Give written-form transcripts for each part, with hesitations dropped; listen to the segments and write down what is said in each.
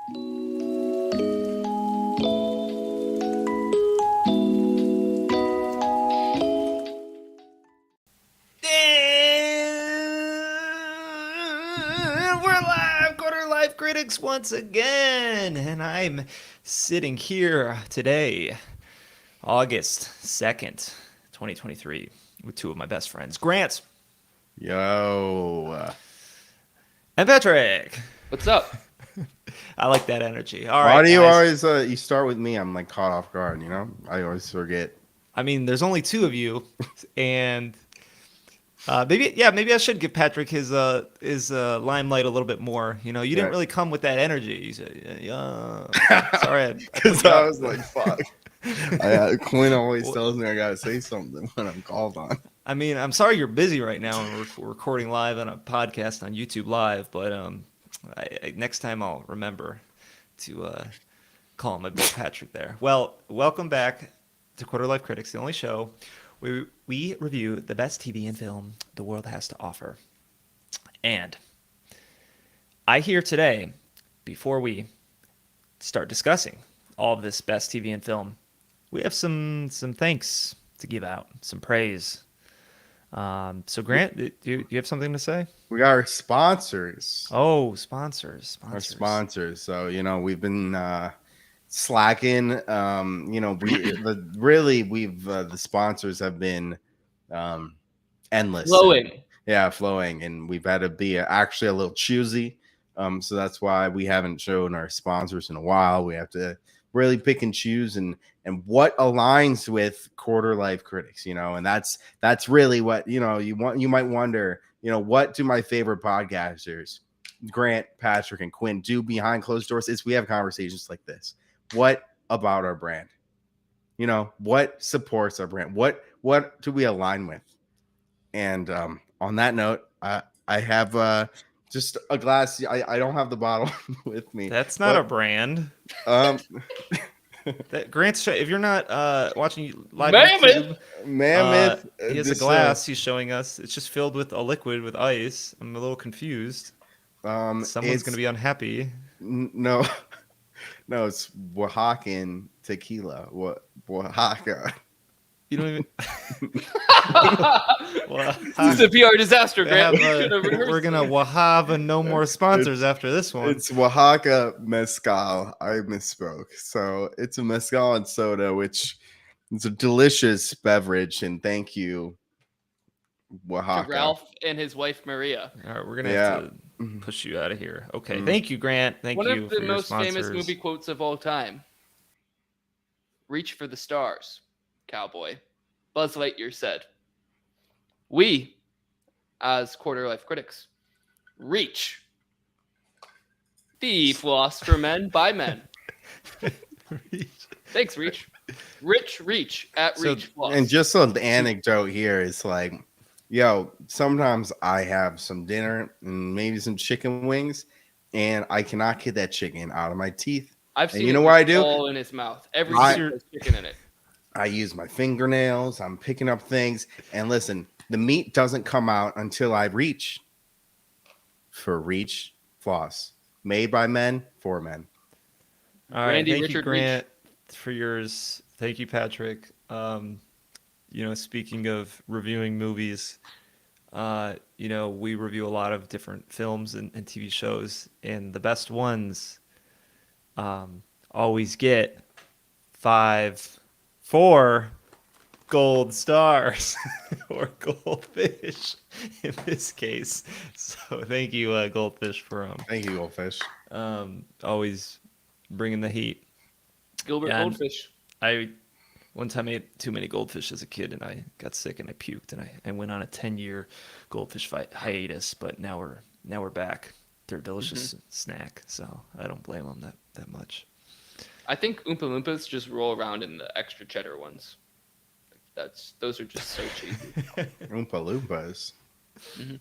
And we're live, Quarter Life Critics once again, and I'm sitting here today, August 2nd, 2023, with two of my best friends, Grant Yo. and Patrick. What's up? I like that energy. All Why right, do you guys. always you start with me? I'm like caught off guard, you know? I always forget. I mean, there's only two of you, and maybe I should give Patrick his limelight a little bit more. You know, you didn't Yeah. really come with that energy. You said, sorry, I put Because you I out. was like, fuck. Quinn always tells me I gotta say something when I'm called on. I mean, I'm sorry you're busy right now and we're recording live on a podcast on YouTube Live, but next time I'll remember to call my boy Patrick there. Well, welcome back to Quarter Life Critics, the only show where we review the best TV and film the world has to offer. And I hear today, before we start discussing all of this best TV and film, we have some thanks to give out, some praise. So Grant, do you have something to say? We got our sponsors. Oh, sponsors. Our sponsors. So, we've been slacking. The sponsors have been endless. Flowing. Flowing. And we've had to be actually a little choosy. So that's why we haven't shown our sponsors in a while. We have to really pick and choose and what aligns with Quarter Life Critics, and that's really what, you might wonder, what do my favorite podcasters, Grant, Patrick, and Quinn, do behind closed doors is we have conversations like this. What about our brand? What supports our brand? What do we align with? And on that note, I have just a glass. I don't have the bottle with me. That's not a brand. Grant's, if you're not watching live Mammoth! Mammoth. He has a glass he's showing us. It's just filled with a liquid with ice. I'm a little confused. Someone's going to be unhappy. No, it's Oaxacan tequila. Oaxaca. You don't even. This is a PR disaster, Grant. We're gonna have no more sponsors after this one. It's Oaxaca mezcal. I misspoke. So it's a mezcal and soda, which is a delicious beverage. And thank you, Oaxaca. To Ralph and his wife Maria. All right, we're gonna have to push you out of here. Okay, thank you, Grant. Thank you. One of the most sponsors. famous movie quotes of all time. Reach for the stars, cowboy. Buzz Lightyear said, "We, as Quarter Life Critics, reach the floss for men by men." Thanks, Reach. Reach at Reach Floss. And just so the anecdote here is like, sometimes I have some dinner and maybe some chicken wings, and I cannot get that chicken out of my teeth. I've seen you know what I do? All in his mouth. Every single chicken in it. I use my fingernails. I'm picking up things. And listen, the meat doesn't come out until I reach for Reach Floss. Made by men, for men. All right. Randy, thank Richard, you, Grant, for yours. Thank you, Patrick. Speaking of reviewing movies, we review a lot of different films and TV shows. And the best ones always get 4 gold stars or goldfish in this case. So thank you, Goldfish, for thank you, Goldfish. Always bringing the heat. Gilbert Goldfish. I one time ate too many goldfish as a kid, and I got sick and I puked, and I went on a 10-year goldfish hiatus. But now we're back. They're a delicious snack, so I don't blame them that much. I think Oompa Loompas just roll around in the extra cheddar ones. Those are just so cheesy. Oompa Loompas. Mm-hmm.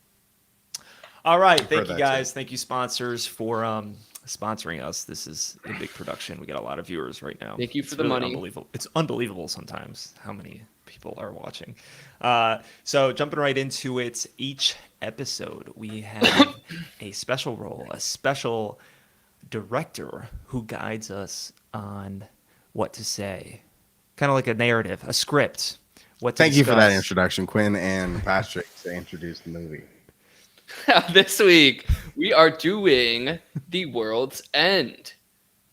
All right, thank you guys. Too. Thank you, sponsors, for sponsoring us. This is a big production. We got a lot of viewers right now. Thank you for the money. Unbelievable. It's unbelievable sometimes how many people are watching. So jumping right into it, each episode we have a special role, a special director who guides us on what to say, kind of like a narrative, a script, what to Thank you for that discuss. introduction, Quinn and Patrick, to introduce the movie. This week, we are doing The World's End.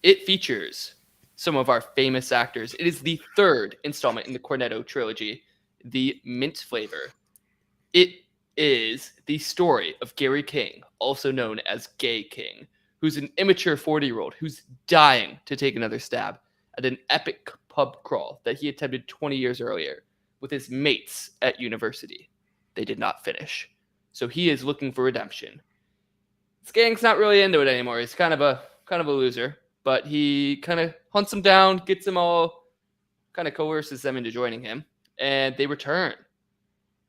It features some of our famous actors. It is the third installment in the Cornetto trilogy, The Mint Flavor. It is the story of Gary King, also known as Gay King, who's an immature 40-year-old who's dying to take another stab at an epic pub crawl that he attempted 20 years earlier with his mates at university. They did not finish. So he is looking for redemption. This gang's not really into it anymore. He's kind of a loser, but he kind of hunts them down, gets them all, kind of coerces them into joining him, and they return.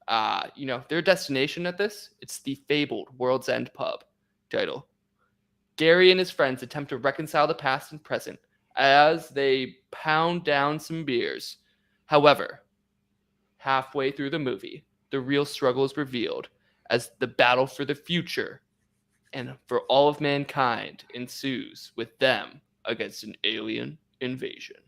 Their destination at this, it's the fabled World's End pub title. Gary and his friends attempt to reconcile the past and present as they pound down some beers. However, halfway through the movie, the real struggle is revealed as the battle for the future and for all of mankind ensues with them against an alien invasion.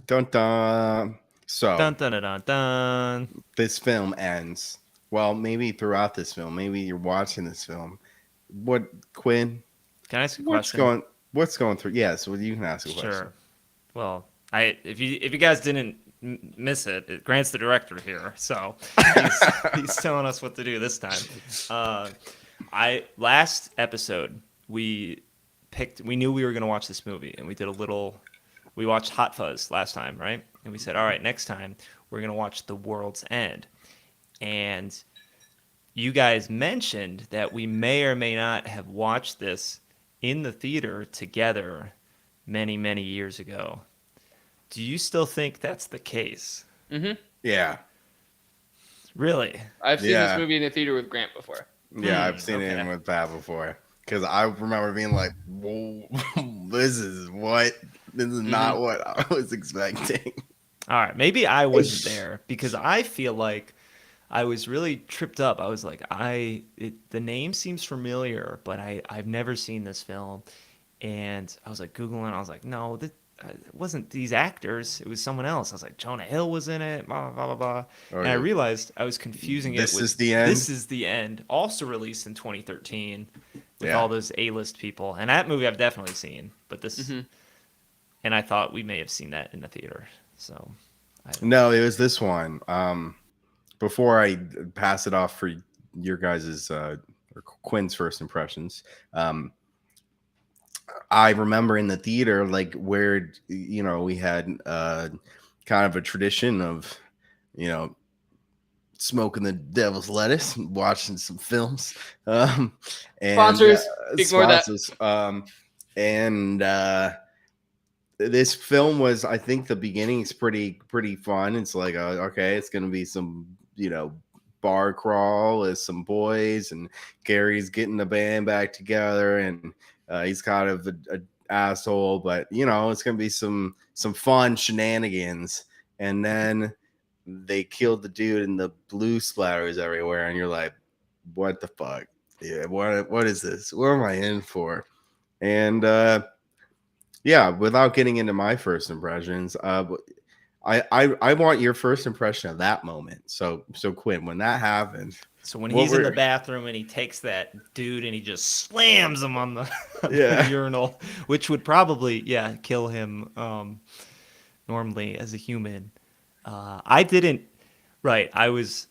Dun dun. So Dun dun dun dun dun. this film ends. Well, maybe throughout this film, maybe you're watching this film. What, Quinn? Can I ask a What's question? going? What's going through? Yes, well, you can ask a question. Sure. Well, if you guys didn't miss it, Grant's the director here, so he's telling us what to do this time. Last episode we knew we were going to watch this movie, and we watched Hot Fuzz last time, right? And we said, all right, next time we're going to watch The World's End. And you guys mentioned that we may or may not have watched this in the theater together many, many years ago. Do you still think that's the case? Mm-hmm. Yeah. Really? I've seen Yeah. this movie in the theater with Grant before. Yeah, I've seen it okay. with Pat before. Because I remember being like, whoa, this is not what I was expecting. All right, maybe I wasn't there because I feel like I was really tripped up. I was like, the name seems familiar, but I've never seen this film, and I was like Googling. I was like, no, it wasn't these actors. It was someone else. I was like, Jonah Hill was in it. Blah blah blah blah. And I realized I was confusing it This with Is the End? This Is the End, also released in 2013 with Yeah. all those A-list people. And that movie I've definitely seen, but this, and I thought we may have seen that in the theater. So. No, it was this one. Before I pass it off for your guys's or Quinn's first impressions, I remember in the theater, like where we had kind of a tradition of smoking the devil's lettuce, and watching some films, and Sponsors, ignore that. And this film was, I think, the beginning is pretty fun. It's like, okay, it's gonna be some bar crawl with some boys, and Gary's getting the band back together, and he's kind of a asshole, but it's gonna be some fun shenanigans. And then they killed the dude, and the blue splatters everywhere, and you're like, what the fuck? Yeah, what is this? What am I in for? And yeah, without getting into my first impressions, I want your first impression of that moment. So Quinn, when that happened. So when he's in the bathroom and he takes that dude and he just slams him on the, the urinal, which would probably kill him normally as a human. I didn't. Right, I was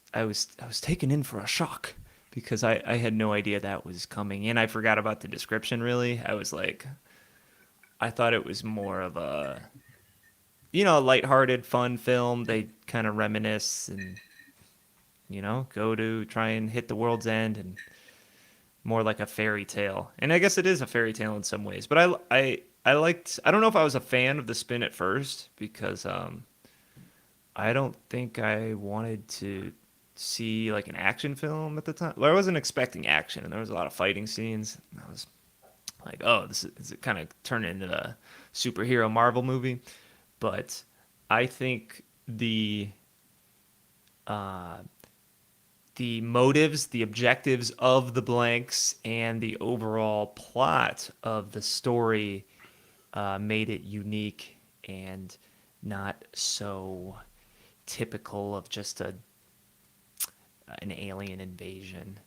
taken in for a shock because I had no idea that was coming, and I forgot about the description. Really, I was like, I thought it was more of a lighthearted, fun film. They kind of reminisce and go to try and hit the world's end, and more like a fairy tale. And I guess it is a fairy tale in some ways. But I liked. I don't know if I was a fan of the spin at first because I don't think I wanted to see like an action film at the time. Well, I wasn't expecting action, and there was a lot of fighting scenes. I was like, oh, this is it kind of turned into a superhero Marvel movie. But I think the the motives, the objectives of the blanks, and the overall plot of the story made it unique and not so typical of just an alien invasion.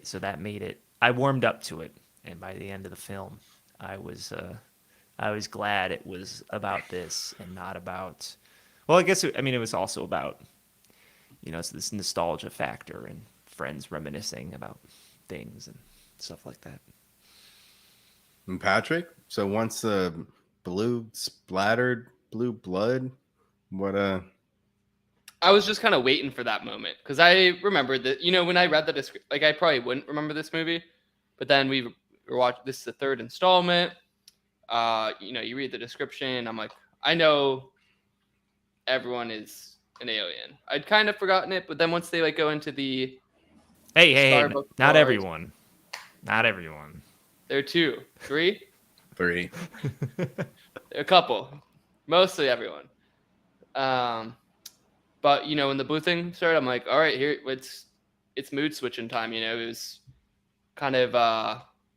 So that made it. I warmed up to it, and by the end of the film, I was I was glad it was about this and not about. Well, I guess I mean it was also about it's this nostalgia factor and friends reminiscing about things and stuff like that. And Patrick, so once the blue splattered blue blood, what I was just kind of waiting for that moment because I remembered that, when I read the description, like I probably wouldn't remember this movie, but then we were watching. This is the third installment. You read the description. I'm like, I know everyone is an alien. I'd kind of forgotten it, but then once they go into the Hey, Starbucks not bars, everyone. Not everyone. there are two, three, 3? a couple, mostly everyone. But when the blue thing started, I'm like, all right, here it's mood switching time. It was kind of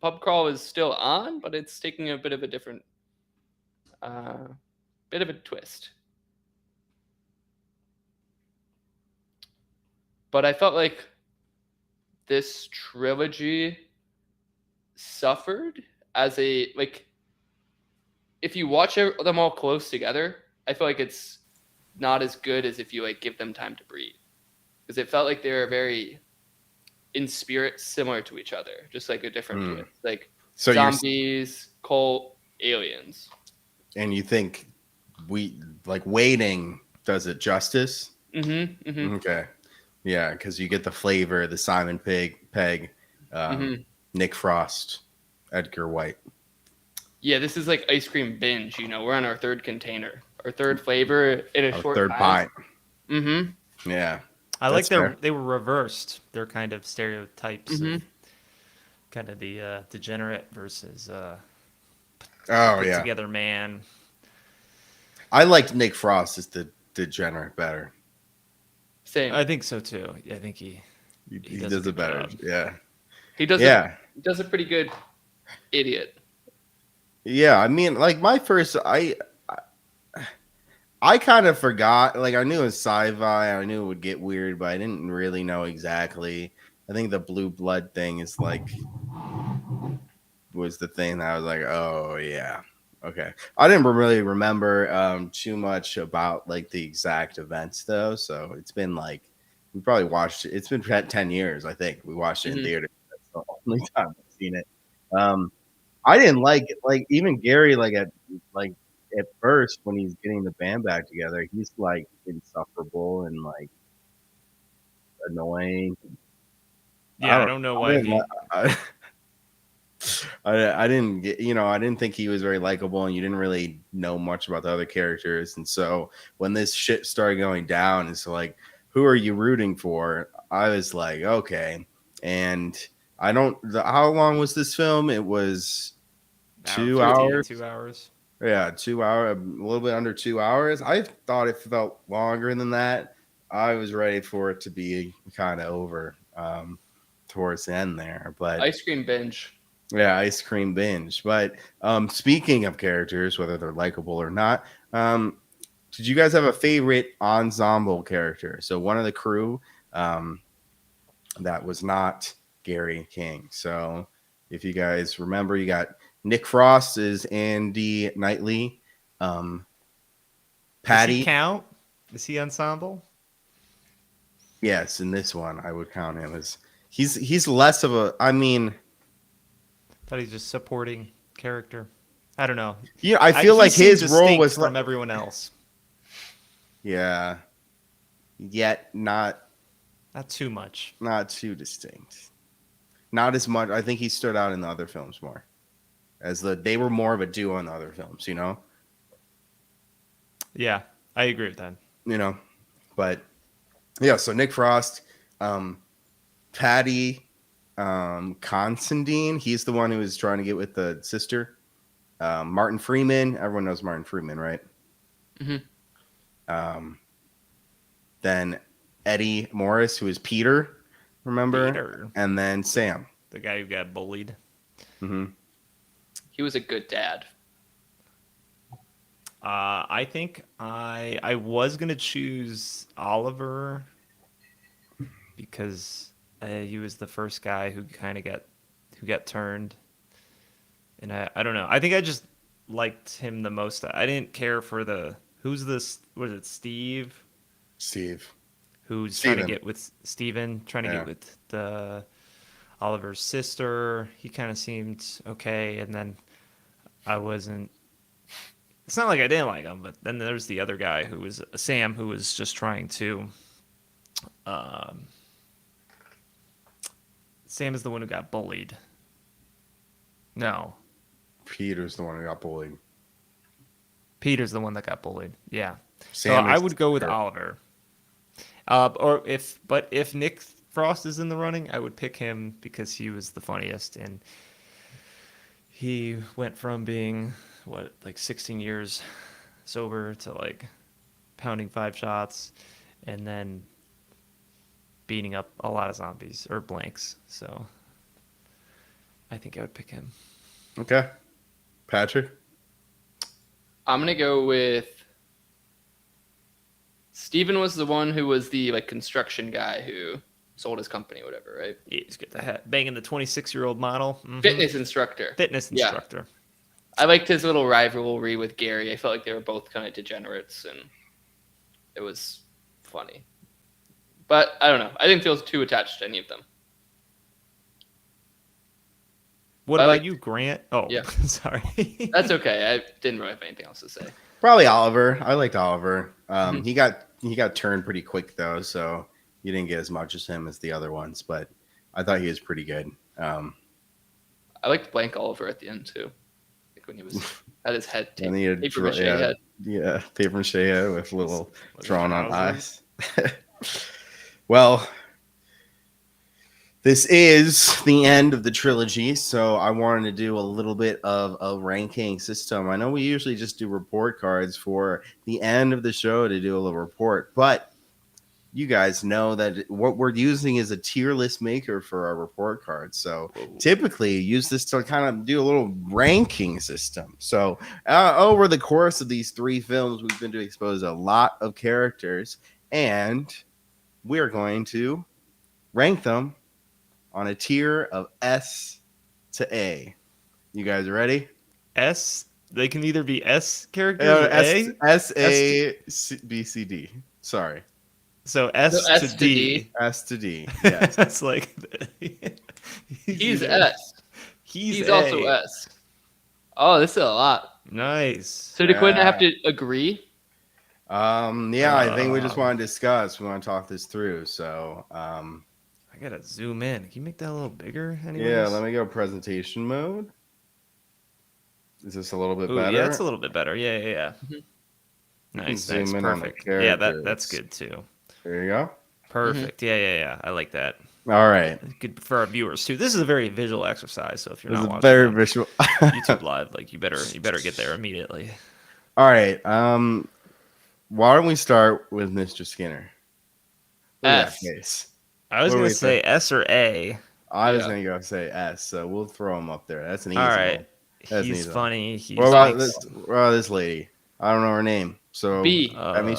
pub crawl is still on, but it's taking a bit of a different bit of a twist. But I felt like this trilogy suffered as if you watch them all close together, I feel like it's not as good as if you give them time to breathe, because it felt like they were very in spirit similar to each other, just like a different twist, so zombies, cult, aliens. And you think waiting does it justice? Okay, yeah, because you get the flavor, the Simon Pegg, Nick Frost, Edgar White. Yeah, this is like ice cream binge. We're on our third container, our third flavor in a short third time. pint. Yeah, I like they were reversed. They're kind of stereotypes of kind of the degenerate versus put together man. I liked Nick Frost as the degenerate better. Same. I think so too. I think he does it better. Job. Yeah. He does he does a pretty good idiot. Yeah, I mean, my first I kind of forgot. I knew it was sci-fi. I knew it would get weird, but I didn't really know exactly. I think the blue blood thing is was the thing that I was like, oh yeah, okay. I didn't really remember too much about the exact events though. So it's been we probably watched it. It's been 10 years. I think we watched it in theater. That's the only time I've seen it. I didn't like it. Even Gary, at first when he's getting the band back together, he's insufferable and annoying. Yeah, I don't know why I didn't get, I didn't think he was very likable, and you didn't really know much about the other characters. And so when this shit started going down, it's who are you rooting for? I was like, okay. And how long was this film? It was 2 hours. 2 hours. Yeah, 2 hour, a little bit under 2 hours. I thought it felt longer than that. I was ready for it to be kind of over towards the end there, but ice cream binge. Yeah, ice cream binge. But speaking of characters, whether they're likable or not, did you guys have a favorite ensemble character? So one of the crew that was not Gary King. So if you guys remember, you got Nick Frost is Andy Knightley. Patty. Does he count? Is he ensemble? Yes, in this one I would count him as he's less of a. I mean, thought he's just supporting character. I don't know. Yeah, I feel like his role was from everyone else. Yeah. Yet not too much. Not too distinct. Not as much. I think he stood out in the other films more. They were more of a duo in the other films, Yeah, I agree with that. But yeah, so Nick Frost, Patty, Constantine, he's the one who was trying to get with the sister. Martin Freeman, everyone knows Martin Freeman, right? Mm-hmm. Then Eddie Morris, who is Peter. remember? Peter, And then Sam. the guy who got bullied. Hmm. He was a good dad. I think I was gonna choose Oliver because he was the first guy who kind of got turned, and I don't know. I think I just liked him the most. I didn't care for the who's this. Was it Steve? Steve. Who's trying to Steven. get with Steven, trying to Yeah. get with the Oliver's sister. He kind of seemed okay, and then I wasn't. It's not like I didn't like him, but then there's the other guy who was Sam, who was just trying to. Um, Sam is the one who got bullied. No, Peter's the one who got bullied. Peter's the one that got bullied. Yeah, so Sam I is would go with her. Oliver. If Nick Frost is in the running, I would pick him because he was the funniest, and he went from being like 16 years sober to like pounding 5 shots, and then beating up a lot of zombies or blanks. So I think I would pick him. Okay. Patrick. I'm gonna go with Steven was the one who was the like construction guy who sold his company, whatever, right? He's got the hat banging the 26-year-old model. Mhm. Fitness instructor. Fitness Yeah. instructor. I liked his little rivalry with Gary. I felt like they were both kind of degenerates, and it was funny. But I don't know. I didn't feel too attached to any of them. What I about like- you, Grant? Oh, Yeah. sorry. That's okay. I didn't really have anything else to say. Probably Oliver. I liked Oliver. Mhm. He got turned pretty quick though, so you didn't get as much as him as the other ones, but I thought he was pretty good. I liked Blank Oliver at the end too. Like when he was had his head And he had paper mache yeah, head. yeah, paper mache head with little Was it drawn on trousers? eyes. Well, this is the end of the trilogy, so I wanted to do a little bit of a ranking system. I know we usually just do report cards for the end of the show to do a little report, but you guys know that what we're using is a tier list maker for our report cards. So Whoa. typically use this to kind of do a little ranking system. So over the course of these 3 films, we've been to expose a lot of characters, and we're going to rank them on a tier of S to A. You guys ready? S. They can either be S characters or A. S A B C D. Sorry, So S, So S to to D. D. S to D. Yes. That's like He's either- S. He's He's A. also S. Oh, this is a lot. Nice. So did Quinn Yeah. have to agree? Yeah, I think we just want to discuss. We want to talk this through. So, I gotta zoom in. Can you make that a little bigger? Anyways? yeah, let me go presentation mode. Is this a little bit Ooh, better? yeah, it's a little bit better. Yeah. Mhm. can Nice, zoom nice, in on the perfect. Yeah, that's characters. good too. There you go. Perfect. Yeah. I like that. All right. Good for our viewers too. This is a very visual exercise, so if you're This not is watching very on visual. YouTube Live, like you better get there immediately. All right. Why don't we start with Mr. Skinner? Look at that S. face. I was What do gonna we say S or A. I was Yeah. gonna go say S, so we'll throw him up there. That's an easy All one. right. That's He's neat, though. funny. He What about speaks- this lady? I don't know her name. So B. I mean,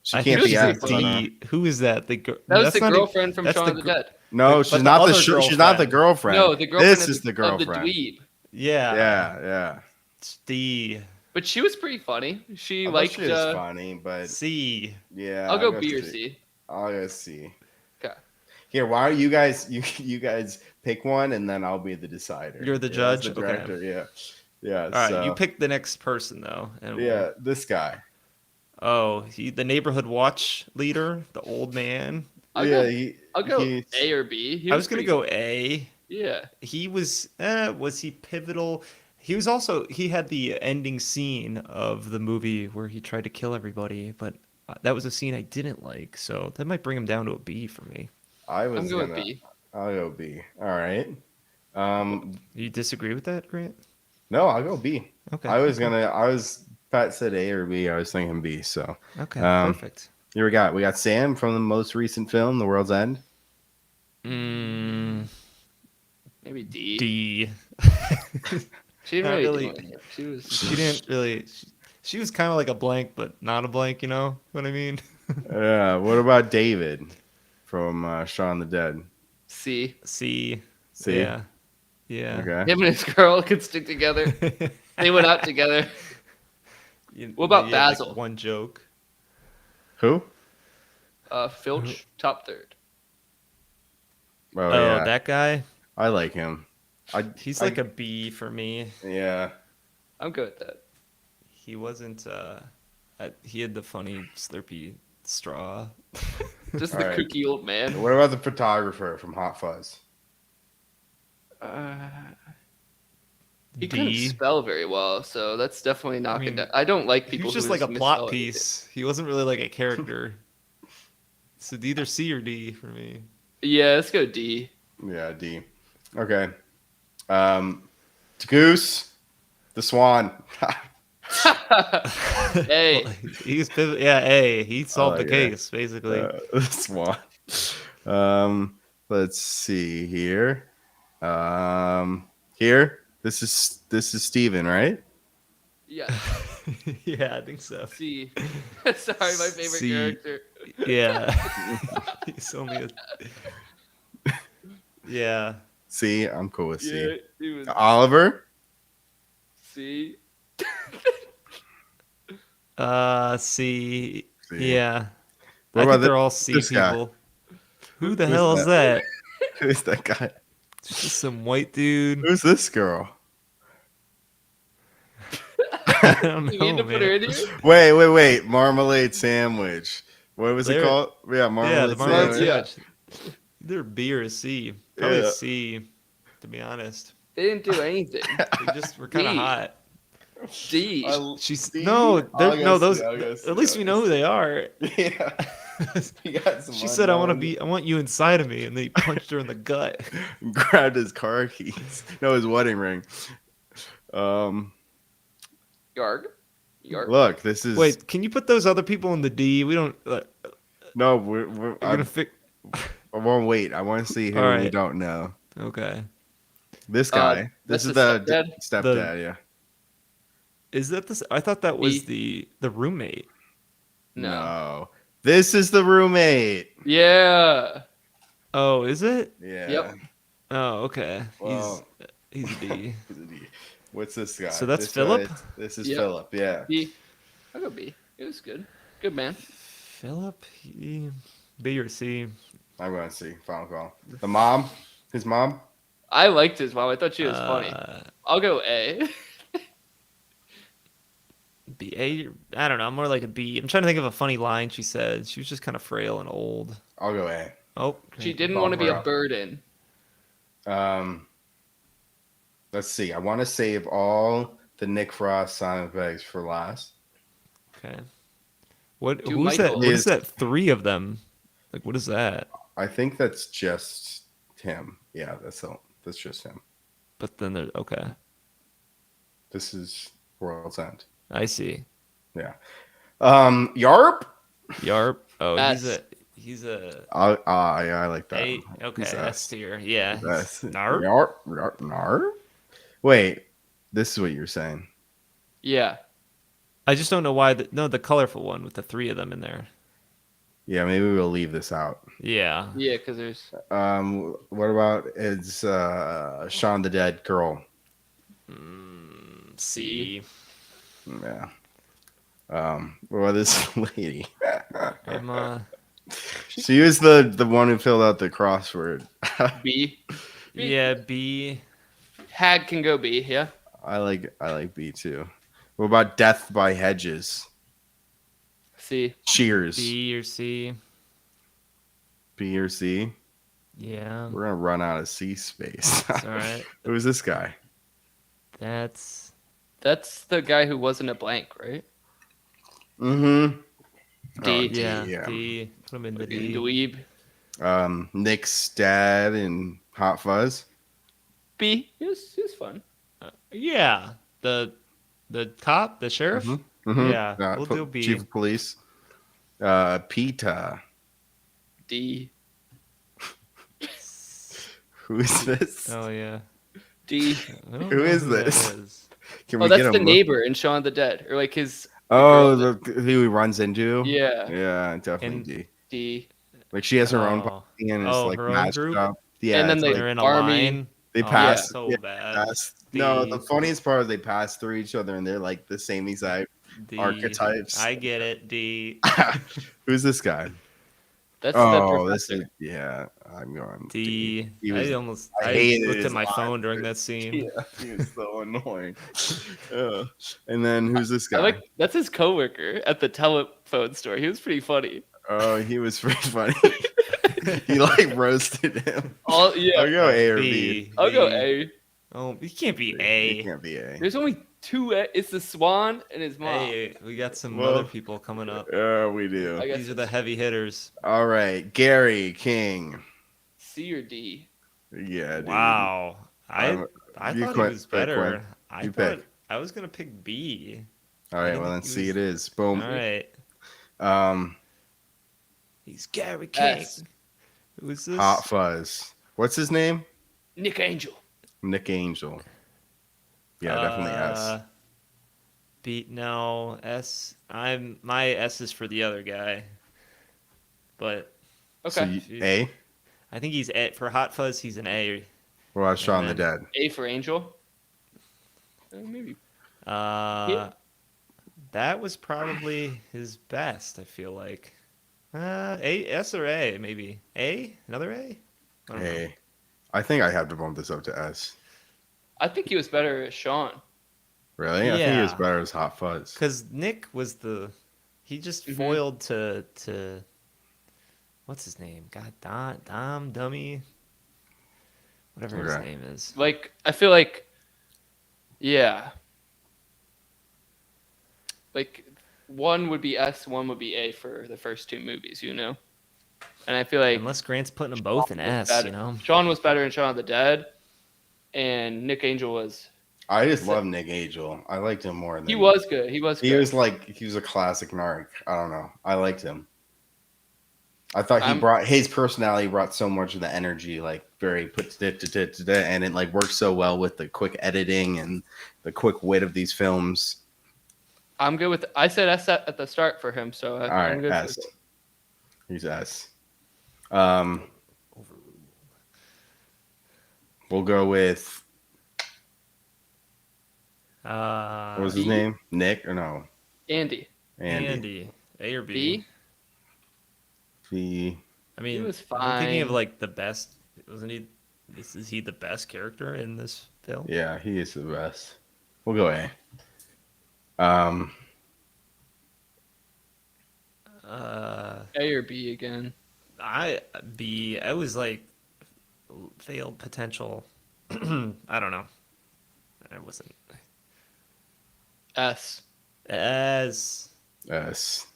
she I can't think be she's S. a but, D. Who is that? The That was that's the not a- girlfriend from that's Shaun the of the gr- Dead. No, But she's the not other she's not the girlfriend. No, the girlfriend This is the of girlfriend. the dweeb. Yeah. Yeah. It's D. But she was pretty funny. She I thought liked. she was funny, but C. yeah. I'll go B or C. I'll go C. Okay. Here, why don't you guys you guys pick one and then I'll be the decider. You're the Yeah, judge? the Okay. director. Yeah. Yeah. All right, so, you pick the next person though. And we'll- Yeah, this guy. Oh, the neighborhood watch leader, the old man. I'll yeah, go, I'll go he's- A or B. He I was gonna pretty go good. A. Yeah. He was he pivotal? He was also he had the ending scene of the movie where he tried to kill everybody, but that was a scene I didn't like, so that might bring him down to a B for me. I was I'm going gonna B. I'll go B. All right. You disagree with that, Grant? No, I'll go B. Okay. Pat said A or B. I was thinking B. So Okay, um, perfect. here we got Sam from the most recent film, The World's End. Mm, Maybe D. D. She didn't Not really really. do anything. She was. She didn't really. She was kind of like a blank, but not a blank. You know what I mean? Yeah. What about David from Shaun the Dead? C. C. See? Yeah. Yeah. Okay. Him and his girl could stick together. They went out together. What about They had like Basil? one joke. Who? Filch, top third. Oh Oh, yeah, that guy. I like him. He's I like a B for me. yeah. I'm good with that. He wasn't. He had the funny Slurpee straw. Just All the right. kooky old man. What about the photographer from Hot Fuzz? Uh, he couldn't D. spell very well, so that's definitely I knocking mean, down. I don't like he people was who just like a misspell plot anything. piece. He wasn't really like a character. So either C or D for me. Yeah, let's go D. Yeah, D. Okay. Goose, the Swan. Hey. Yeah, A. He solved the like it. case basically. The Swan. Let's see here. Here. This is Steven, right? Yeah, Yeah, I think so. C. Sorry, my favorite C. character. Yeah. He's only a. Yeah. C. I'm cool with Yeah, C. he was Oliver. C. C. C. Yeah. What I about think they're all C this guy? people. Who the Who's hell is that? Who's that guy? It's just some white dude. Who's this girl? I don't You need know, to put her man. in here? Wait. Marmalade sandwich. What was it There- called? Yeah, Yeah, marmalade the marmalade sandwich. sandwich. Either B or C. Probably Yeah. C, to be honest. They didn't do anything. We just were kind of D. hot. D. She's D? no, I'll they're, go no C, those. I'll go C, At least we know who they are. Yeah. He got some She said, "I want to unknown- be. I want you inside of me," and then he punched her in the gut. grabbed his car keys. No, his wedding ring. Um, Yarg. Yarg. look, this is Wait, can you put those other people in the D? We don't. no. We're gonna fix. I won't wait. I want to see who All we right. don't know. Okay. This guy. that's This is the the stepdad? stepdad. Yeah. Is that this? I thought that was B. the roommate. No. This is the roommate. Yeah. Oh, is it? Yeah. Yep. Oh, okay. Well, He's a D. he's a D. What's this guy? So that's This Philip? guy- this is Yep. Philip. Yeah. B. I'll go B. It was good. Good man. Philip, B or C? I'm going to see. Final call. The mom. His mom. I liked his mom. I thought she was funny. I'll go A. B. A. I don't know. I'm more like a B. I'm trying to think of a funny line she said. She was just kind of frail and old. I'll go A. Oh, She okay. didn't want to be a Barbara. burden. Let's see. I want to save all the Nick Frost sound effects for last. Okay. What? Do Who's that? Michael. What is that? Three of them. Like, what is that? I think that's just him. Yeah, that's just him. But then there's okay. This is World's End. I see. Yeah. Yarp. Yarp. Oh, S. he's a Yeah, I like that. A. Okay, He's S tier. Yeah. he's- That's Narp. Yarp. Wait, this is what you're saying. Yeah. I just don't know why. The colorful one with the three of them in there. Yeah, maybe we'll leave this out. Yeah. Yeah, because there's What about it's Shaun the Dead girl? C. Yeah. What about this lady? I'm She was the one who filled out the crossword. B. yeah, B. Hag can go B. Yeah. I like B too. What about Death by Hedges? C. Cheers. B or C. B or C? Yeah. We're gonna run out of C space. It's all right. Who's this guy? That's That's the guy who wasn't a blank, right? Mm-hmm. D. D, yeah. yeah. D. Put him in the D. Dweeb. Nick's dad in Hot Fuzz. B. He was fun. Yeah. The cop, the sheriff. Mhm. Yeah, we'll do B. Chief of Police. Peta. D. Who's this? Oh yeah. D. I don't Who know is who that this? is. Can Oh, we that's get the him? neighbor in Shaun of the Dead, or like his. The Oh, girl who he runs into? Yeah. Yeah, definitely And D. D. Like she has her own oh, party and it's oh, like her own matched group. up. Yeah, And then it's the And like they're in a army. line. they Oh, pass. that's so Yeah, bad. no, the D. funniest part is they pass through each other and they're like the same exact D. archetypes. I get it. D. Who's this guy? That's the Oh, this professor. is yeah. I'm going D. D. He was. I I hated looked his at my phone during line. that scene. Yeah, he was so annoying. And then who's this I guy? like that's his coworker at the telephone store. He was pretty funny. Oh, he was pretty funny. He like roasted him. All yeah. I'll go A or B. B. I'll go B. A. Oh, he can't be It A. can't be A. There's only two. It's the Swan and his mom. Hey, we got some Well, other people coming up. We I do. guess These are the it's heavy hitters. All right, Gary King. C or D. Yeah, dude. Wow. I I'm- I you thought quit- he was pick better. one. I You thought pick. I was gonna pick B. All right, didn't well think then he C was- it is. Boom. All right. Um, He's Gary King. S. Who's this? Hot Fuzz. What's his name? Nick Angel. Nick Angel. Yeah, definitely S. B. No S. My S is for the other guy. But Okay. So Jeez. A. I think he's A. For Hot Fuzz. He's an A. Well, I was Shaun the then- Dead. A for Angel. Maybe. That was probably his best. I feel like. A, S or A maybe. A, another A. I don't know. A. I think I have to bump this up to S. I think he was better as Sean. Really? I think he was Yeah. better as Hot Fuzz. Because Nick was he just Mhm. foiled to what's his name? God, Dom, Dummy, whatever his Okay. name is. Like I feel like, yeah. Like one would be S, one would be A for the first two movies, you know. And I feel like Unless Grant's putting them both in Sean was S, better. you know. Sean was better in Shaun of the Dead, and Nick Angel was. I just love Nick Angel. I liked him more than He was good. He was. He good. was like he was a classic narc. I don't know. I liked him. I thought he I'm- brought his personality brought so much of the energy, like very and it like worked so well with the quick editing and the quick wit of these films. I'm good with. I said S at the start for him, so All I'm right, good. S. He's S. We'll go with what was his B? name? Nick or no? Andy. Andy. A or B? B. B. I mean, was I'm thinking of fine. like the best. Wasn't he? Is he the best character in this film? Yeah, he is the best. We'll go A. A or B again. I was like failed potential. I don't know. I wasn't S. as S.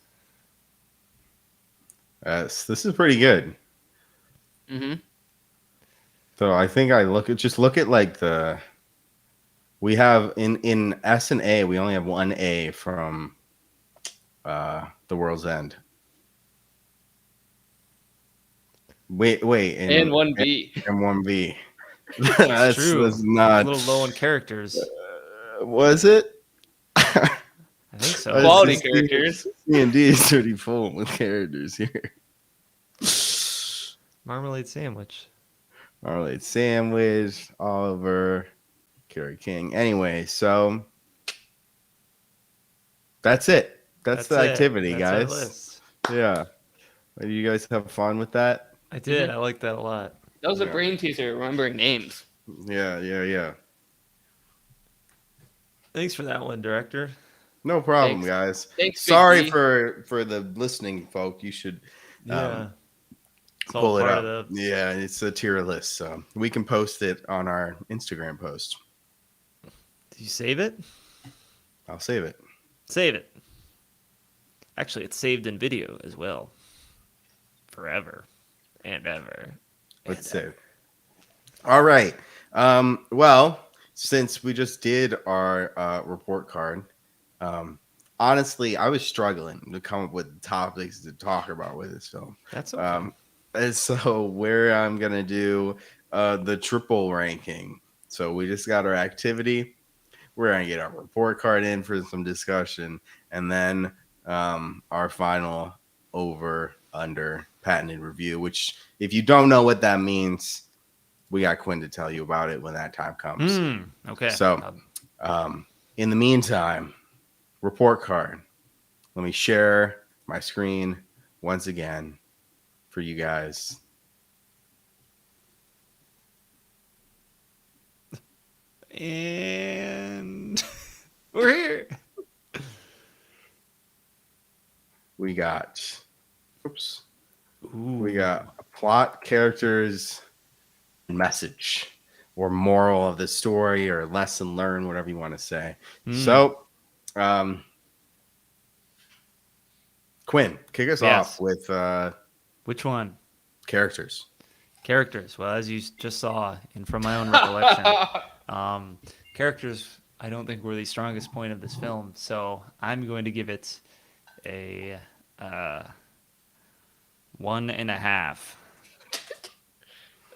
S. This is pretty good. Mm-hmm. So I think I look at like we have in S and A we only have one A from The World's End. Wait, And one B. and one B. That's true. That's not A little low on characters. was it? I think so. Quality characters. C and D is pretty full with characters here. Marmalade sandwich. Marmalade Sandwich, Oliver, Kerry King. Anyway, so that's it. That's the it. activity, That's our guys. list. Yeah. Did you guys have fun with that? I did. I like that a lot. That was a Yeah. brain teaser. Remembering names. Yeah. Thanks for that one, director. No problem, Thanks. guys. Thanks. Big Sorry D. for the listening folk. You should Yeah. It's all pull it part up. of the Yeah, it's a tier list, so we can post it on our Instagram post. Did you save it? I'll save it. Save it. Actually, it's saved in video as well. Forever and ever. Let's save. All right. Well, since we just did our report card, honestly, I was struggling to come up with topics to talk about with this film. That's okay. And so where I'm gonna do the triple ranking. So we just got our activity. We're gonna get our report card in for some discussion, and then our final over under patented review. Which, if you don't know what that means, we got Quinn to tell you about it when that time comes. Okay. So, in the meantime, report card. Let me share my screen once again for you guys. And we're here. We got, oops, Ooh. we got plot, characters, message, or moral of the story, or lesson learned, whatever you want to say. So, Quinn, kick us off with which one? Characters. Characters. Well, as you just saw, and from my own recollection, characters I don't think were the strongest point of this film. So I'm going to give it a 1.5.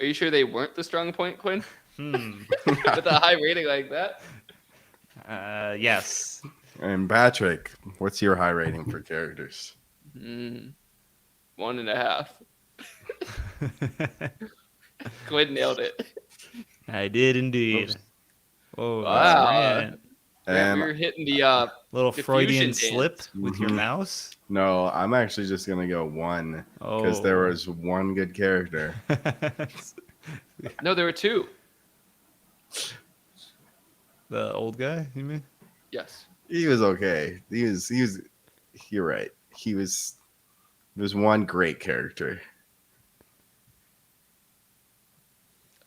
Are you sure they weren't the strong point, Quinn? With a high rating like that? Yes. And Patrick, what's your high rating for characters? 1.5. Quinn nailed it. I did indeed. Oops. Oh, Wow. And We're hitting the little Freudian diffusion slip dance. with your mouse. no, I'm actually just gonna go 1 because there was one good character. No, there were 2. The old guy, you mean? Yes. He was okay. He was. You're right. There was one great character.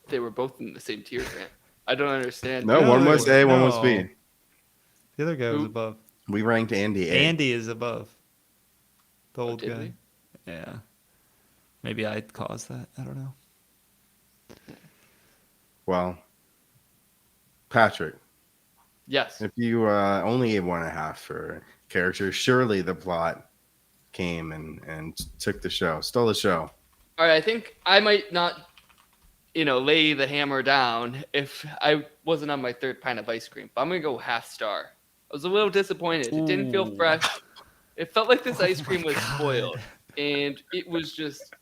They were both in the same tier, Grant. I don't understand. No, one was A, one was B. The other guy was Who? above. We ranked Andy A. Andy is above. The old did guy. we? Yeah. Maybe I caused that. I don't know. Well, Patrick, Yes. if you only gave 1.5 for characters, surely the plot came and took the show, stole the show. All right, I think I might not, lay the hammer down if I wasn't on my 3rd pint of ice cream. But I'm going to go half star. I was a little disappointed. It didn't feel Ooh. fresh. It felt like this ice Oh cream my was God. spoiled. And it was just,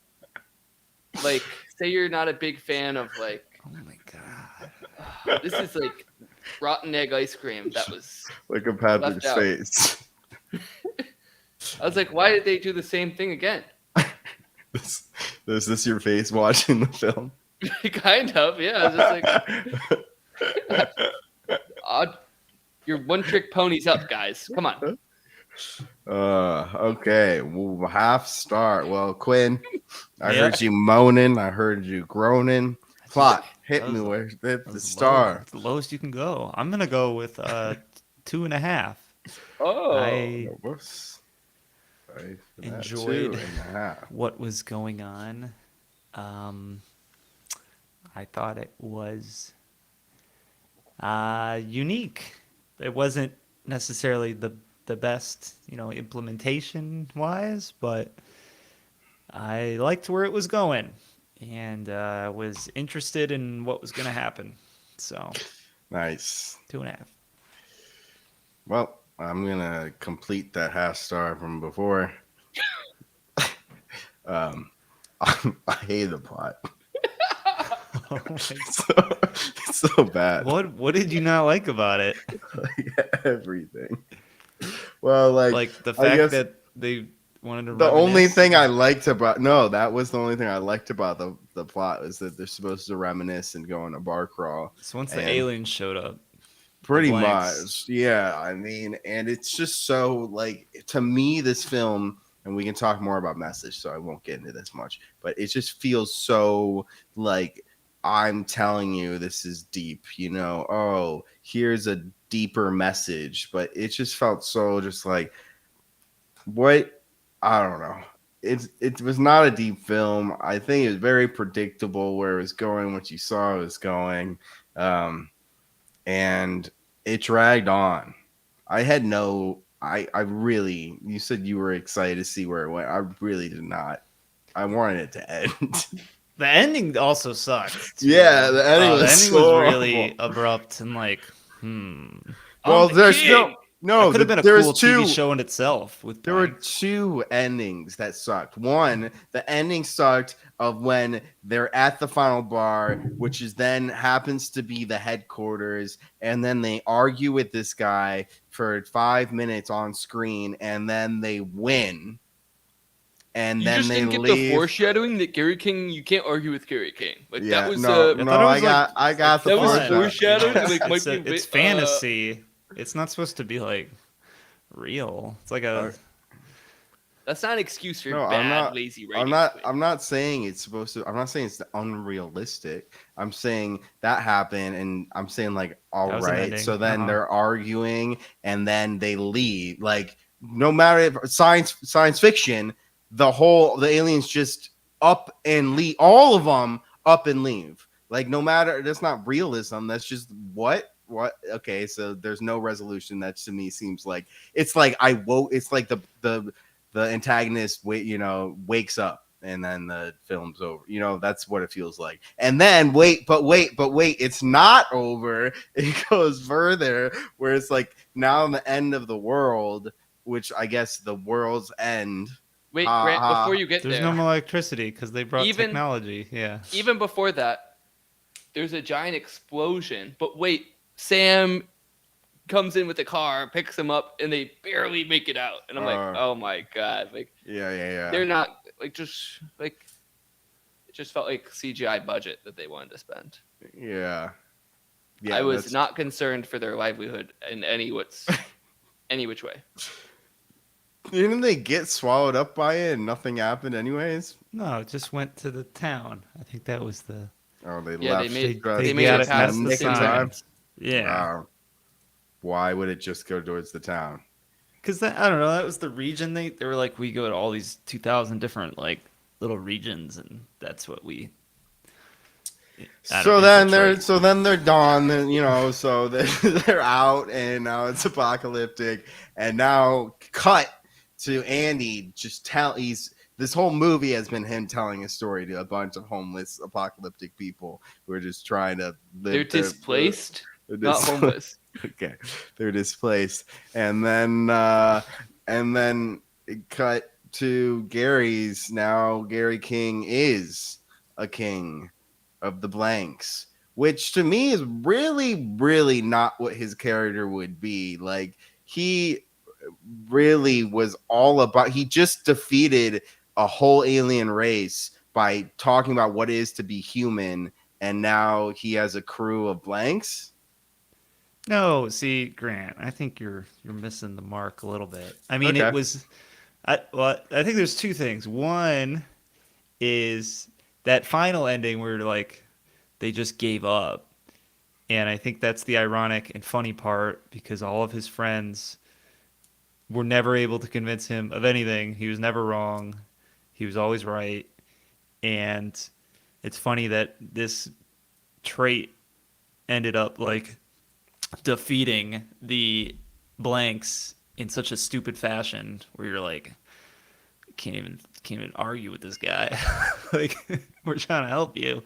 like, say you're not a big fan of, like, Oh my God. this is, like, rotten egg ice cream that was Look at Patrick's out. face. I was like, why did they do the same thing again? Is this your face watching the film? Kind of, yeah. I was just like, odd. Your one-trick pony's up, guys. Come on. Okay. Well, half star. Well, Quinn, I Yeah. heard you moaning. I heard you groaning. Plot, hit That me was- with That the was star. Low. It's the lowest you can go. I'm gonna go with 2.5. Oh. I Whoops. Sorry for that. enjoyed 2.5. what was going on. I thought it was unique. It wasn't necessarily the best, implementation wise, but I liked where it was going and was interested in what was going to happen. So Nice. 2.5. Well, I'm gonna complete that half star from before. I hate the plot. Oh my It's so bad. What did you not like about it? Like, everything. Well, Like the I guess fact that they wanted to the only reminisce? thing I liked about that was the only thing I liked about the plot was that they're supposed to reminisce and go on a bar crawl. So once the and- aliens showed up, Pretty blanks. much, yeah. I mean, and it's just so like to me, this film, and we can talk more about message, so I won't get into this much, but it just feels so like I'm telling you this is deep, oh, here's a deeper message, but it just felt so just like what I don't know. It was not a deep film. I think it was very predictable where it was going, what you saw it was going. And it dragged on. I had I really, you said you were excited to see where it went. I really did not. I wanted it to end. The ending also sucked. Too. Yeah, the ending was the ending so was really horrible. abrupt and like, I'm Well, the there's king. That could have been a there's cool TV two. show in itself with There were blanks. two endings that sucked. One, the ending sucked of when they're at the final bar, which is then happens to be the headquarters, and then they argue with this guy for 5 minutes on screen, and then they win, and You then just they didn't get the leave. foreshadowing that Gary King. You can't argue with Gary King. Like that Yeah, was no, I no, thought it was like I got the that was fun, foreshadowed. you know, Like might be it's fantasy. It's not supposed to be like real. It's like a That's not an excuse for No, bad, lazy writing. I'm not saying it's supposed to. I'm not saying it's unrealistic. I'm saying that happened, and I'm saying like, all That was an right. ending. So then Uh-huh. they're arguing, and then they leave. Like, no matter if science fiction, the aliens just up and leave. All of them up and leave. Like, no matter, that's not realism. That's just what. Okay, so there's no resolution. That to me seems like it's like I woke. It's like the antagonist wakes up and then the film's over. That's what it feels like. And then wait, it's not over. It goes further where it's like now in the end of the world, which I guess the world's end. Wait, Grant, before you get There's there, no more electricity because they brought Even- technology. Yeah. even before that, there's a giant explosion. But wait, Sam comes in with the car, picks him up, and they barely make it out. And I'm like, oh my god, like Yeah. they're not like just like it just felt like CGI budget that they wanted to spend. Yeah. I was not concerned for their livelihood in any which way. Didn't they get swallowed up by it and nothing happened anyways? No, it just went to the town. I think that was the. Oh, they Yeah, left. they made got it past in the the city sign. limits. Yeah. Wow. Why would it just go towards the town? Because I don't know, that was the region they were like, we go to all these 2,000 different like little regions, and that's what we. So then they're done. Then, so they're out, and now it's apocalyptic. And now cut to Andy. This whole movie has been him telling a story to a bunch of homeless apocalyptic people who are just trying to live. They're displaced, not homeless. Okay, they're displaced, and then it cut to Gary's. Now Gary King is a king of the blanks, which to me is really, really not what his character would be. Like, he really was all about. He just defeated a whole alien race by talking about what it is to be human, and now he has a crew of blanks. No, see, Grant, I think you're missing the mark a little bit. I mean, Okay. it was. I think there's two things. One is that final ending where like they just gave up, and I think that's the ironic and funny part because all of his friends were never able to convince him of anything. He was never wrong. He was always right, and it's funny that this trait ended up like defeating the blanks in such a stupid fashion where you're like can't even argue with this guy. Like, we're trying to help you.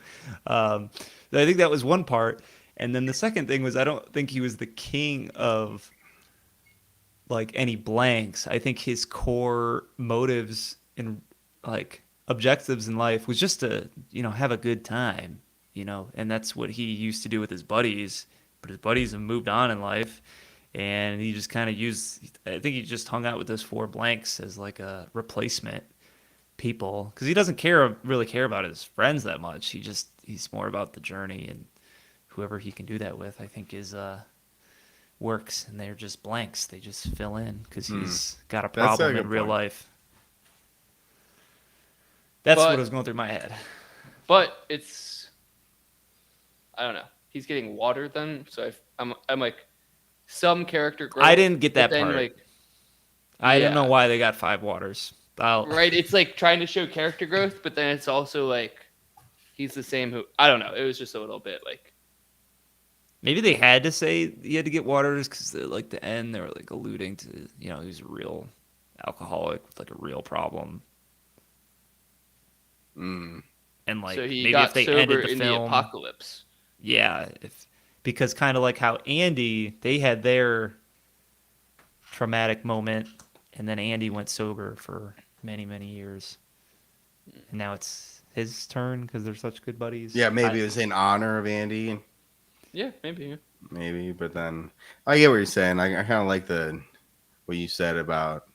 I think that was one part, and then the second thing was I don't think he was the king of like any blanks. I think his core motives and like objectives in life was just to have a good time, and that's what he used to do with his buddies. But his buddies have moved on in life, and he just kind of I think he just hung out with those four blanks as like a replacement people because he doesn't really care about his friends that much. He's more about the journey, and whoever he can do that with, I think, is works, and they're just blanks. They just fill in because he's got a problem in real life. That's what was going through my head. But it's, I don't know. He's getting water then, so I'm like some character growth. I didn't get that part. Like, I don't know why they got 5 waters. Right, it's like trying to show character growth, but then it's also like he's the same. I don't know. It was just a little bit like. Maybe they had to say he had to get waters because like the end they were like alluding to he was a real alcoholic with like a real problem. And So like he maybe if got they sober ended the in the film, apocalypse. yeah, if because kind of like how Andy, they had their traumatic moment, and then Andy went sober for many, many years, and now it's his turn because they're such good buddies. Yeah, maybe it was in honor of Andy, Yeah, maybe. Yeah. maybe. But then I get what you're saying. I kind of like the what you said about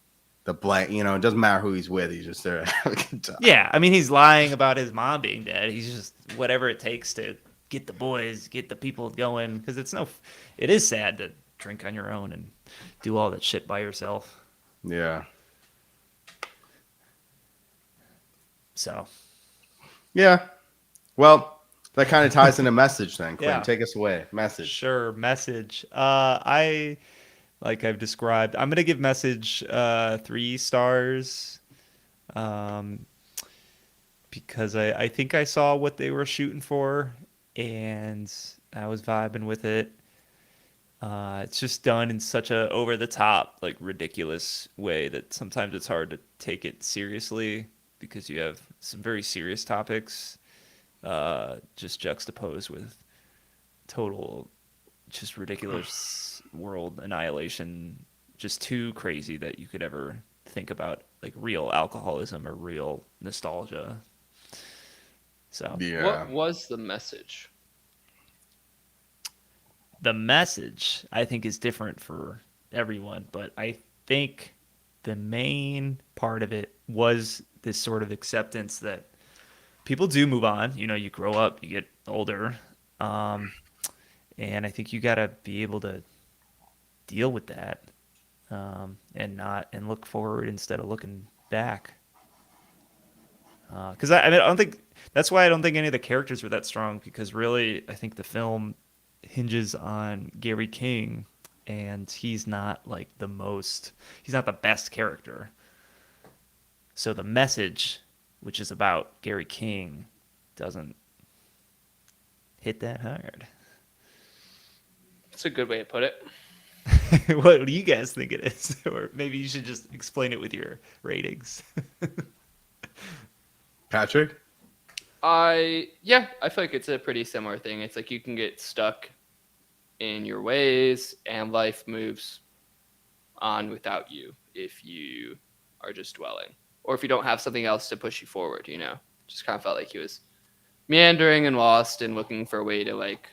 the blank. You know, it doesn't matter who he's with. He's just there to have a good time. Yeah, I mean he's lying about his mom being dead. He's just whatever it takes to get the boys, get the people going. Because it is sad to drink on your own and do all that shit by yourself. Yeah. So Yeah. Well, that kind of ties into message then. Quinn, yeah, take us away. Message. sure. Message. I like I've described. I'm gonna give message 3 stars. Um, because I think I saw what they were shooting for, and I was vibing with it. It's just done in such a over the top, like ridiculous way that sometimes it's hard to take it seriously because you have some very serious topics just juxtaposed with total, just ridiculous world annihilation, just too crazy that you could ever think about like real alcoholism or real nostalgia. So Yeah. What was the message? the message I think is different for everyone, but I think the main part of it was this sort of acceptance that people do move on. You know, you grow up, you get older, um, and I think you got to be able to deal with that and look forward instead of looking back. Because I mean, I don't think that's why I don't think any of the characters were that strong. Because really, I think the film hinges on Gary King, and he's not like he's not the best character. So the message, which is about Gary King, doesn't hit that hard. That's a good way to put it. What do you guys think it is? Or maybe you should just explain it with your ratings. Patrick? I feel like it's a pretty similar thing. It's like you can get stuck in your ways and life moves on without you if you are just dwelling. Or if you don't have something else to push you forward, Just kind of felt like he was meandering and lost and looking for a way to like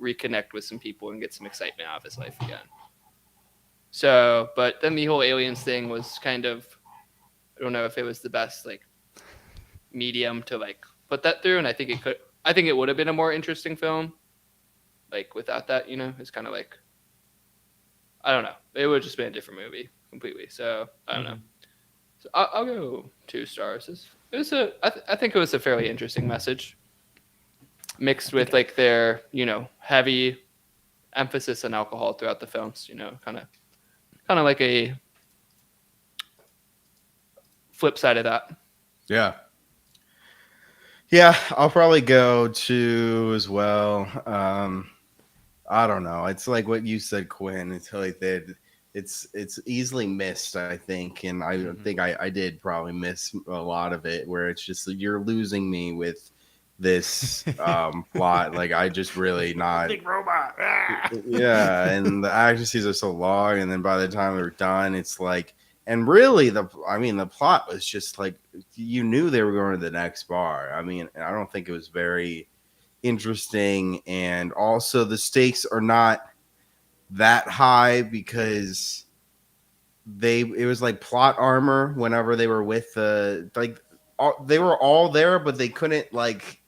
reconnect with some people and get some excitement out of his life again. So, but then the whole aliens thing was kind of, I don't know if it was the best like medium to like put that through, and I think it would have been a more interesting film like without that. It's kind of like, I don't know, it would have just been a different movie completely. So I don't know. So I'll go 2 stars. I think it was a fairly interesting message mixed with like their heavy emphasis on alcohol throughout the films. Kind of like a flip side of that. Yeah. Yeah, I'll probably go 2 as well. I don't know. It's like what you said, Quinn. It's like that. It's easily missed, I think, and I think I did probably miss a lot of it. Where it's just like, you're losing me with this plot. Like I just really not. Big robot. Ah! Yeah, and the action scenes are so long, and then by the time we're done, it's like, and really the plot was just like you knew they were going to the next bar. I mean, I don't think it was very interesting, and also the stakes are not that high because it was like plot armor whenever they were with they were all there, but they couldn't like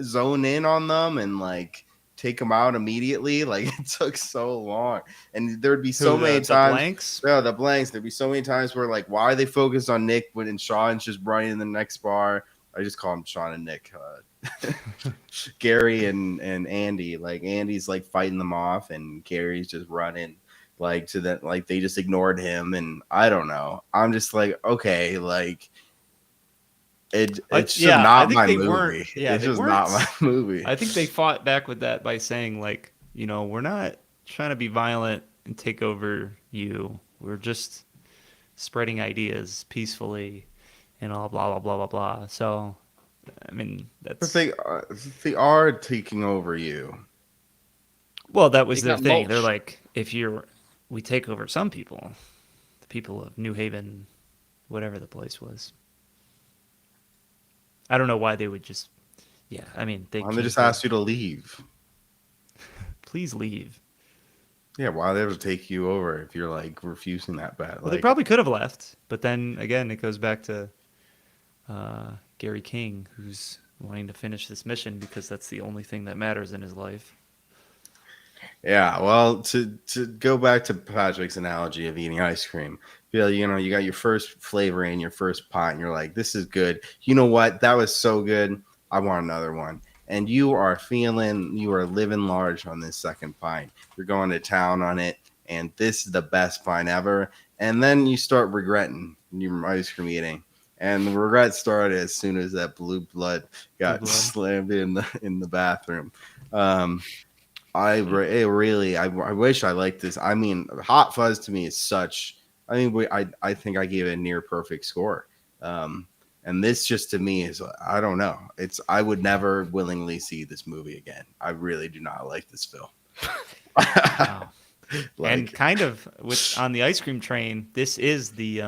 zone in on them and like take them out immediately. Like it took so long, and there'd be so many times. The blanks. Yeah, the blanks. There'd be so many times where like, why are they focused on Nick when Sean's just running in the next bar? I just call them Sean and Nick. Gary and Andy. Like Andy's like fighting them off, and Gary's just running like to that. Like they just ignored him, and I don't know. I'm just like, okay, like. It's just not my movie. Yeah, it's just not my movie. I think they fought back with that by saying, like, we're not trying to be violent and take over you. We're just spreading ideas peacefully and all blah, blah, blah, blah, blah. So I mean, But that's they are taking over you. well, that was They their got thing. They're mulch. like, we take over some people, the people of New Haven, whatever the place was. I don't know why they would just, yeah. I mean, they Why don't they came just for, ask you to leave? please leave. Yeah, why they have to take you over if you're like refusing that bad? Well, they Like, probably could have left, but then again, it goes back to Gary King, who's wanting to finish this mission because that's the only thing that matters in his life. yeah, well, to go back to Patrick's analogy of eating ice cream, feel you got your first flavor in your first pot, and you're like, this is good. You know what? That was so good. I want another one. And you are living large on this second pint. You're going to town on it, and this is the best pint ever. And then you start regretting your ice cream eating. And the regret started as soon as that blue blood got Blue blood. slammed in the bathroom. I wish I liked this. I mean, Hot Fuzz to me is such. I mean, I think I gave it a near perfect score. And this just to me is I don't know. I would never willingly see this movie again. I really do not like this film. Wow. And Like, kind of on the ice cream train, this is the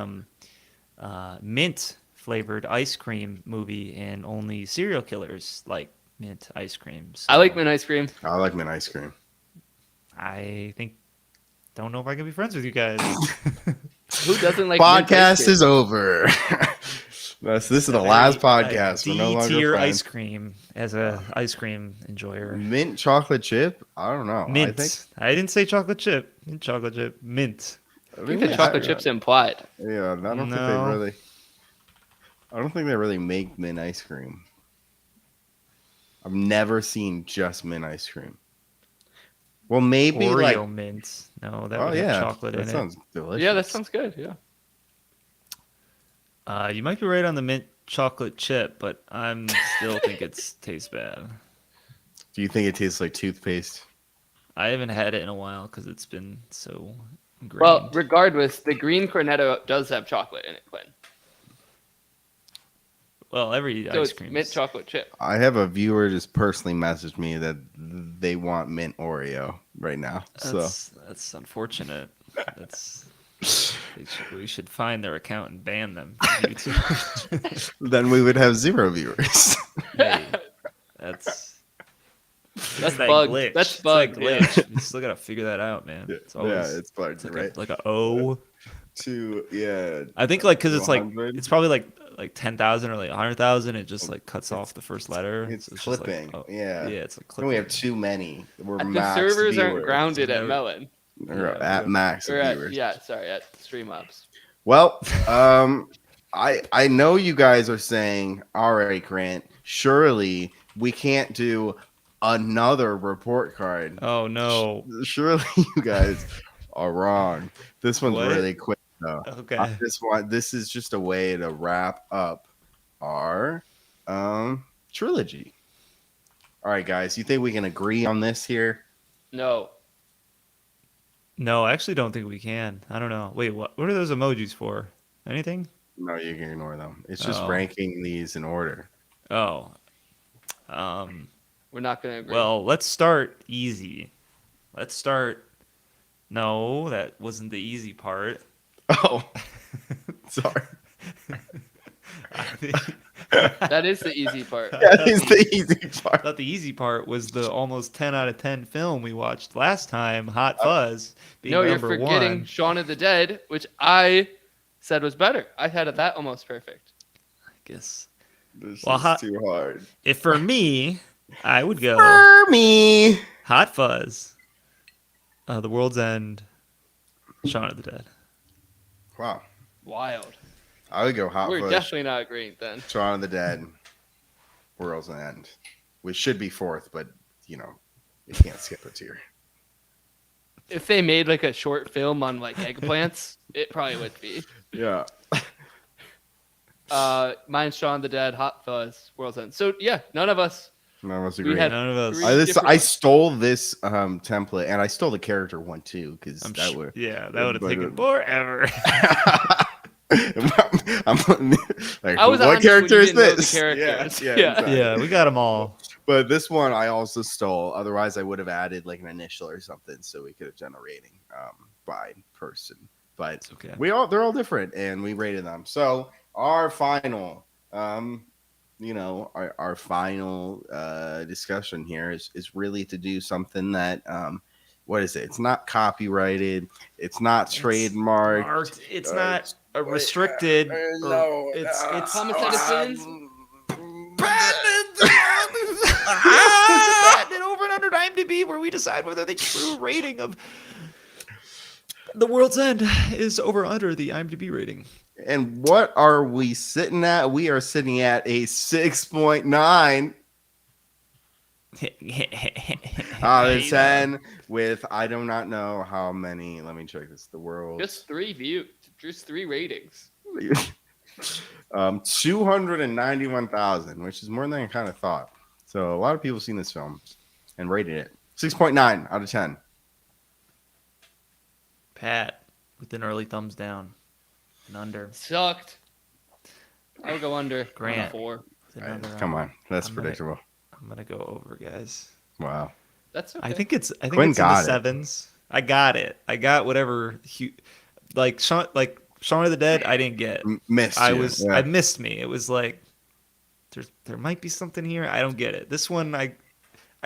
mint flavored ice cream movie, and only serial killers like mint ice cream. So I like mint ice cream. I like mint ice cream. I don't know if I can be friends with you guys. Who doesn't like mint ice Podcast cream? is over. This is the last podcast. We're no D longer tier friends. ice cream as a ice cream enjoyer. Mint chocolate chip. I don't know. Mint. I didn't say chocolate chip. Chocolate chip. Mint. I think the chocolate chips implied. Yeah, I don't think they No. really. I don't think they really make mint ice cream. I've never seen just mint ice cream. Well, maybe Oreo like. mint. No, that Oh would have yeah, chocolate that in sounds delicious. Yeah, that sounds good. Yeah. it. You might be right on the mint chocolate chip, but I'm still think it tastes bad. Do you think it tastes like toothpaste? I haven't had it in a while because it's been so ingrained. Well, regardless, the green cornetto does have chocolate in it, Quinn. Well, every So ice it's cream. mint chocolate chip. I have a viewer just personally messaged me that they want mint Oreo right now. That's unfortunate. We should find their account and ban them from YouTube. Then we would have 0 viewers. Hey, that's That's that bugged. glitch. That's It's bugged. that Yeah. glitch. You still gotta figure that out, man. It's always it's bugged, like right? like a O. I think like because it's like 100. it's probably like 10,000 or like 100,000. It just like cuts off the first letter. It's So just like, clipping. oh, Yeah. yeah, it's like And clipping. we have too many. We're The max servers aren't viewers. grounded at Never- Melon. We're Yeah, at max Or at, viewers. yeah, sorry, at Streamlabs. Well, I know you guys are saying, all right, Grant, surely we can't do another report card. Oh no. Surely you guys are wrong. This one's What? really quick though. Okay. This is just a way to wrap up our trilogy. All right, guys, you think we can agree on this here? No. No, I actually don't think we can. I don't know. Wait, what are those emojis for? Anything? No, you can ignore them. It's just Oh. ranking these in order. Oh. We're not going to agree. Well, let's start easy. No, that wasn't the easy part. Oh, sorry. that is the easy part. That is the easy I part. thought the easy part was the almost 10 out of 10 film we watched last time, Hot Fuzz, being No, you're number forgetting one. Shaun of the Dead, which I said was better. I had that almost perfect. I guess. This Well, is too hard. If for me, I would go For me. Hot Fuzz, The World's End, Shaun of the Dead. Wow. Wild. I would go Hot We're Fuzz, definitely not agreeing then. Shaun of the Dead, World's End. We should be fourth, but you can't skip a tier. If they made like a short film on like eggplants, it probably would be. Yeah. Mine's Shaun of the Dead, Hot Fuzz, World's End. So yeah, none of us. None of us We agree. had None of us. three- I different- stole this template, and I stole the character one too, because I'm that sure, would. yeah, that would have but- taken forever. I'm like character? I was What 100 when character you is didn't know the this? characters. Yeah, Yeah. exactly. Yeah, we got them all. But this one I also stole. Otherwise, I would have added like an initial or something so we could have done a rating by person. But It's okay. they're all different, and we rated them. So our final, our final discussion here is really to do something that what is it? It's not copyrighted. It's not trademarked. Marked. It's uh, not restricted. no, it's Thomas Edison's. patented over and under IMDb, where we decide whether the true rating of The World's End is over or under the IMDb rating. And what are we sitting at? We are sitting at a 6.9 out of 10 with I do not know how many. Let me check this. The World. Just 3 ratings. 291,000, which is more than I kind of thought. So a lot of people have seen this film and rated it 6.9 out of 10. Pat with an early thumbs down and under. Sucked. I would go under. Grant. 4. With an under Come on, that's I'm predictable. I'm gonna go over, guys. Wow. That's okay. I think it's Quinn in the got it. 7s. I got it. I got whatever. Shaun of the Dead. I didn't get. Missed. I you. I missed me. It was like there might be something here. I don't get it. This one I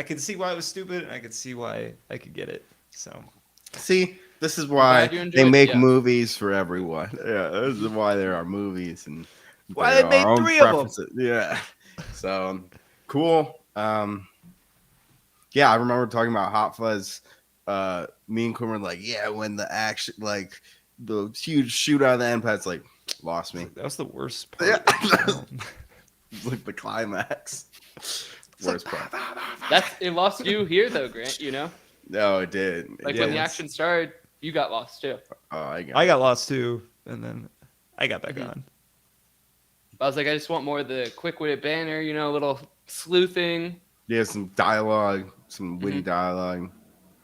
could see why it was stupid, and I could see why I could get it. So See, this is why glad you enjoyed they it, make yeah. movies for everyone. Yeah, this is why there are movies and Why there they made are our own 3 of 'em. preferences. Yeah. So cool. Yeah, I remember talking about Hot Fuzz. Me and Quinn were like, yeah, when the action, like the huge shootout of the end, Pat's like, lost me. that was the worst part. Yeah. Of the film. It's like the climax. Worst part. it lost you here though, Grant. You know, No, it did. It like did. when the action started, you got lost too. Oh, I got I got lost too, and then I got back Mhm. on. I was like, I just want more of the quick-witted banner. You know, a little sleuthing. Yeah, some dialogue, some witty Mhm. dialogue.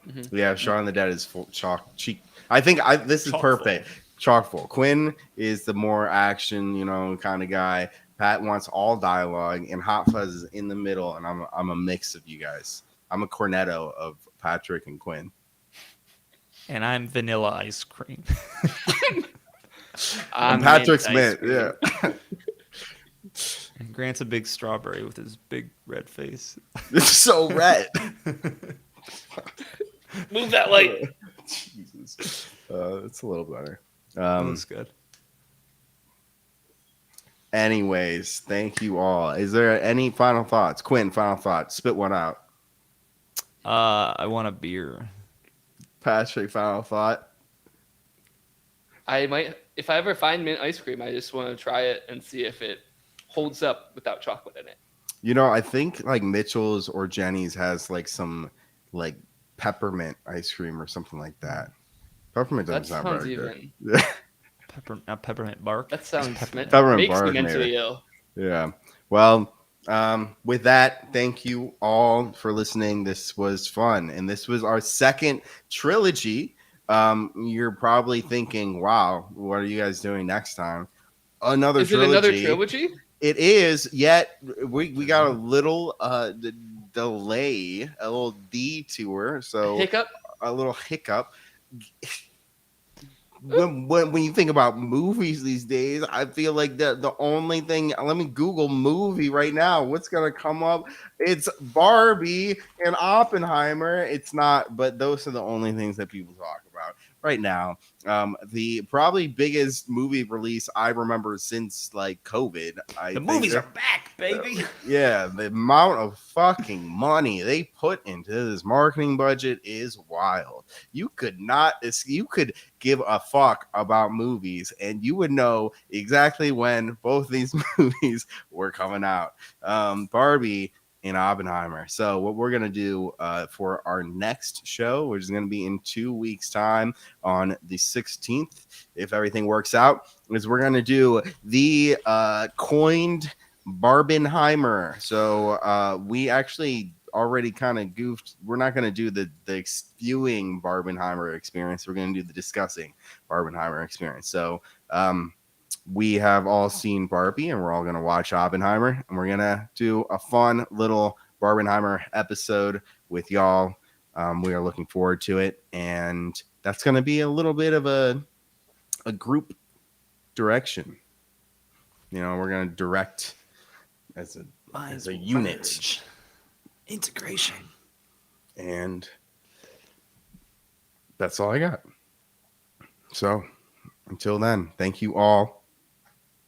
Mhm. Yeah, Shaun of the Dead is full chalk cheek. I think this is Chock perfect. Chock full. Quinn is the more action, kind of guy. Pat wants all dialogue, and Hot Fuzz is in the middle, and I'm a mix of you guys. I'm a cornetto of Patrick and Quinn. And I'm vanilla ice cream. And Patrick's mint, cream. yeah. And Grant's a big strawberry with his big red face. It's so red. Move that light. Jesus. It's a little better. That was good. Anyways, thank you all. Is there any final thoughts? Quinn, final thoughts. Spit one out. I want a beer. Patrick, final thought. I might, if I ever find mint ice cream, I just want to try it and see if it holds up without chocolate in it. I think like Mitchell's or Jenny's has like some like peppermint ice cream or something like that. Peppermint That doesn't sound sounds very even. good. Peppermint bark. That sounds Peppermint makes bark, me mentally maybe. ill. Yeah. Well, with that, thank you all for listening. This was fun, and this was our second trilogy. You're probably thinking, "Wow, what are you guys doing next time?" Another Is it trilogy. another trilogy? It is. Yet we got a little delay, a little detour. So Hiccup? a little hiccup. When you think about movies these days, I feel like the only thing. Let me Google movie right now. What's gonna come up? It's Barbie and Oppenheimer. It's not, but those are the only things that people talk about right now. The probably biggest movie release I remember since like COVID. The movies are back, baby. Yeah, the amount of fucking money they put into this marketing budget is wild. You could give a fuck about movies and you would know exactly when both these movies were coming out. Barbie and Oppenheimer. So what we're going to do for our next show, which is going to be in 2 weeks time on the 16th, if everything works out, is we're going to do the coined Barbenheimer. So we actually already kind of goofed. We're not going to do the spewing Barbenheimer experience. We're going to do the discussing Barbenheimer experience. So we have all seen Barbie, and we're all going to watch Oppenheimer, and we're going to do a fun little Barbenheimer episode with y'all. We are looking forward to it, and that's going to be a little bit of a group direction. You know, we're going to direct as a unit. Merge. Integration. And that's all I got. So until then, thank you all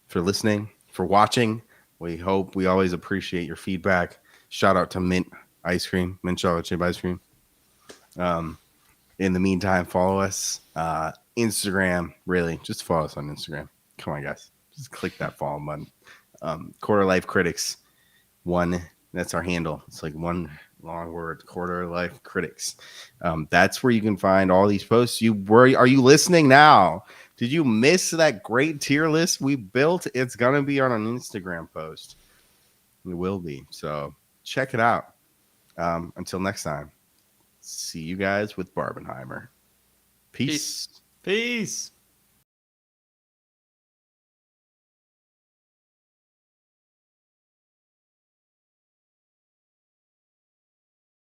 for listening, for watching. We always appreciate your feedback. Shout out to Mint chocolate chip ice cream. In the meantime, follow us. Instagram, really, just follow us on Instagram. Come on, guys. Just click that follow button. Quarter Life Critics. That's our handle. It's like one long word, Quarter Life Critics. That's where you can find all these posts. Are you listening now? Did you miss that great tier list we built? It's gonna be on an Instagram post. It will be. So check it out. Until next time, see you guys with Barbenheimer. Peace. Peace.